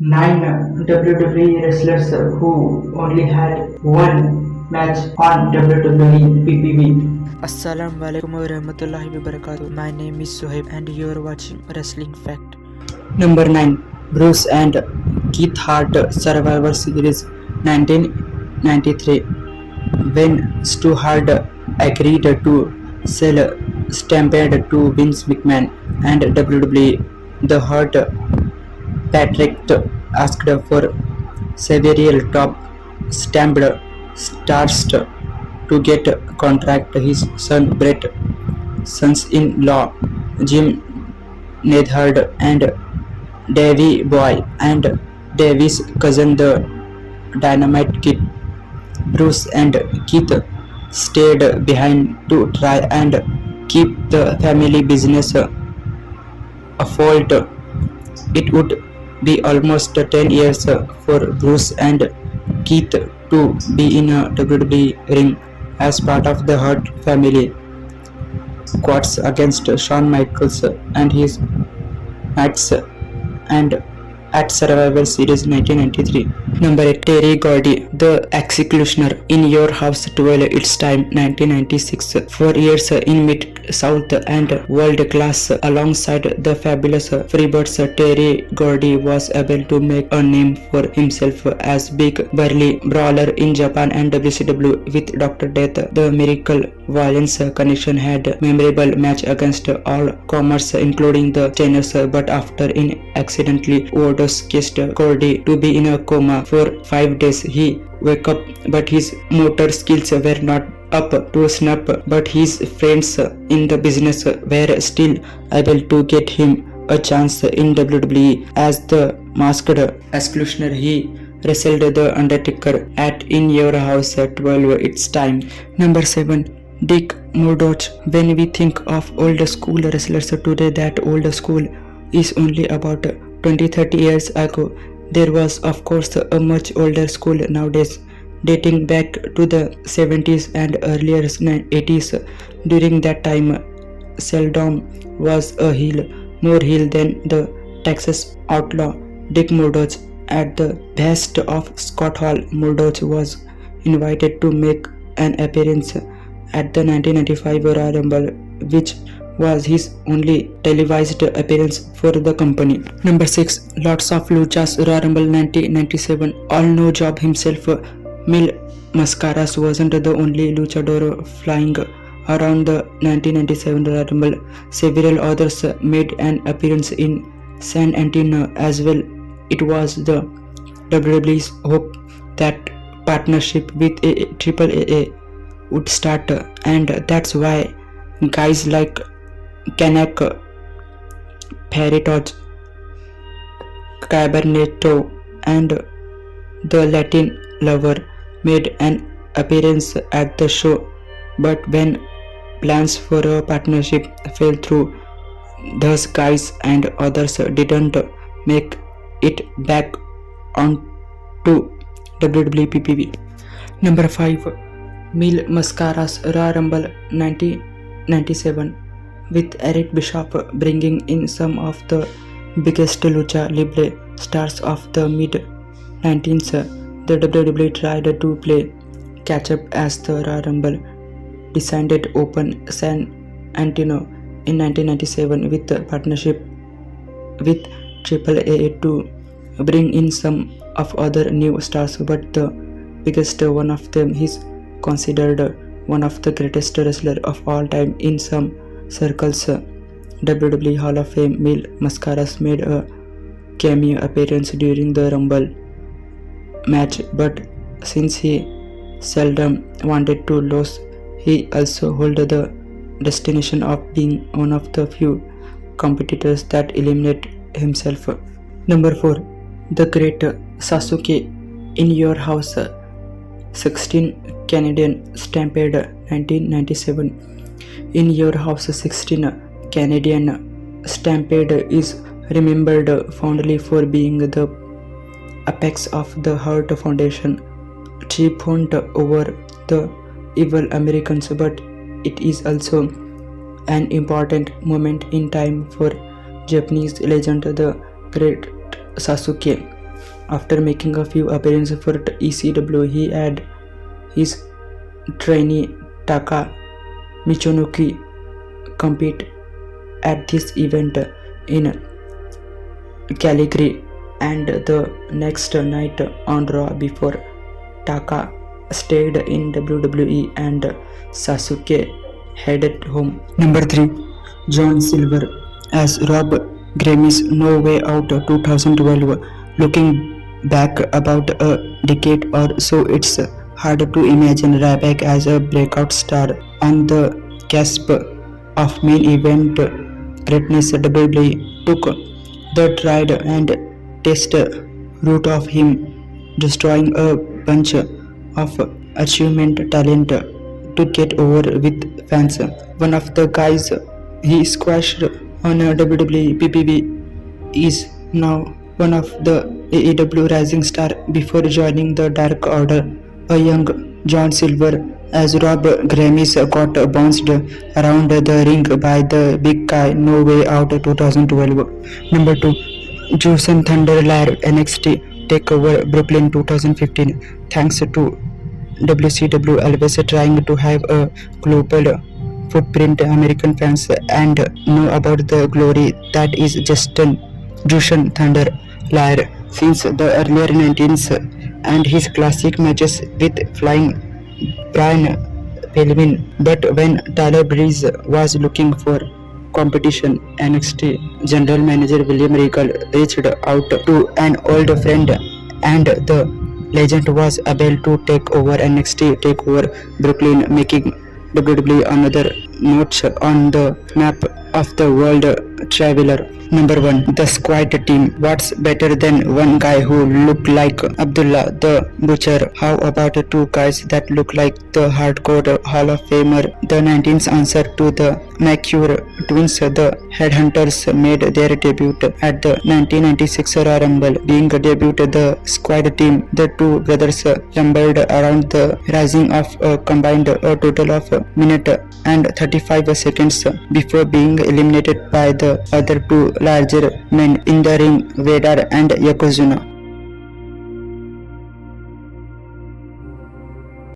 9 WWE wrestlers who only had one match on WWE PPV. Assalamualaikum warahmatullahi wabarakatuh. My name is Soheb and you are watching Wrestling Fact. Number 9. Bruce and Keith Hart Survivor Series 1993. When Stu Hart agreed to sell Stampede to Vince McMahon and WWE, the Hart Patrick asked for several top Stampede stars to get contract. His son Brett, sons-in-law Jim Neidhart and Davey Boy, and Davy's cousin the Dynamite Kid. Bruce and Keith stayed behind to try and keep the family business afloat. It would be almost 10 years for Bruce and Keith to be in a WWE ring as part of the Hart family. Quotes against Shawn Michaels and his mates and at Survivor Series 1993. Number 8. Terry Gordy, The Executioner, In Your House 12, It's Time 1996. 4 years in Mid-South and World Class alongside the fabulous Freebirds, Terry Gordy was able to make a name for himself as big burly brawler in Japan and WCW with Dr. Death. The Miracle Violence Connection had memorable match against all comers including the Chainers, but after in accidentally overdose kissed Gordy to be in a coma for 5 days. He woke up but his motor skills were not up to snuff, but his friends in the business were still able to get him a chance in WWE as the Masked Executioner. He wrestled The Undertaker at In Your House 12, It's Time. Number 7. Dick Murdoch. When we think of old school wrestlers today, that old school is only about 20-30 years ago. There was of course a much older school nowadays, dating back to the 70s and earlier 80s. During that time, Seldom was a heel, more heel than the Texas Outlaw. Dick Murdoch, at the behest of Scott Hall, Murdoch was invited to make an appearance at the 1995 Royal Rumble, which was his only televised appearance for the company. Number 6. Lots of Lucha's Royal Rumble 1997. All know Job himself, Mil Mascaras, wasn't the only luchador flying around the 1997 Royal Rumble. Several others made an appearance in San Antonio as well. It was the WWE's hope that partnership with AAA would start, and that's why guys like Canuck, Peritot, Caberneto, and the Latin Lover made an appearance at the show, but when plans for a partnership fell through, those guys and others didn't make it back onto WWE PPV. Number 5. Mil Mascaras Royal Rumble 1997, with Eric Bischoff bringing in some of the biggest Lucha Libre stars of the mid-19s. The WWE tried to play catch-up as the Royal Rumble decided open San Antonio in 1997 with a partnership with AAA to bring in some of other new stars, but the biggest one of them is considered one of the greatest wrestlers of all time in some circles. WWE Hall of Fame Mil Mascaras made a cameo appearance during the Rumble match, but since he seldom wanted to lose, he also held the destination of being one of the few competitors that eliminate himself. Number 4. The Greater Sasuke, In Your House 16, Canadian Stampede 1997. In Your House 16, Canadian Stampede is remembered fondly for being the apex of the Hart Foundation triumphed over the evil Americans, but it is also an important moment in time for Japanese legend the Great Sasuke. After making a few appearances for ECW, he had his trainee Taka Michinoku compete at this event in Calgary, and the next night on Raw before Taka stayed in WWE and Sasuke headed home. Number 3. John Silver as Rob Grammy's No Way Out 2012. Looking back about a decade or so, it's hard to imagine Ryback as a breakout star on the cusp of main event greatness. WWE took the tried and tested route of him destroying a bunch of achievement talent to get over with fans. One of the guys he squashed on a WWE Ppv is now one of the AEW rising star. Before joining the Dark Order, a young John Silver as Rob Grammys got bounced around the ring by the big guy. No Way Out 2012. Number 2. Jushin Thunder Liger NXT TakeOver Brooklyn 2015. Thanks to WCW always trying to have a global footprint, American fans and know about the glory that is Jushin Thunder Liger since the earlier 19s and his classic matches with Flying Brian Pillman. But when Tyler Breeze was looking for competition, NXT General Manager William Regal reached out to an old friend and the legend was able to take over NXT TakeOver Brooklyn, making WWE another notch on the map of the world traveler. Number 1. The Squad Team. What's better than one guy who looked like Abdullah the Butcher? How about two guys that look like the Hardcore Hall of Famer? The 19th answer to the McCure twins. The Headhunters made their debut at the 1996 Royal Rumble. Being debuted the Squad Team, the two brothers rumbled around the rising of a combined total of minute and 35 seconds before being eliminated by the other two larger men in the ring, Vader and Yokozuna.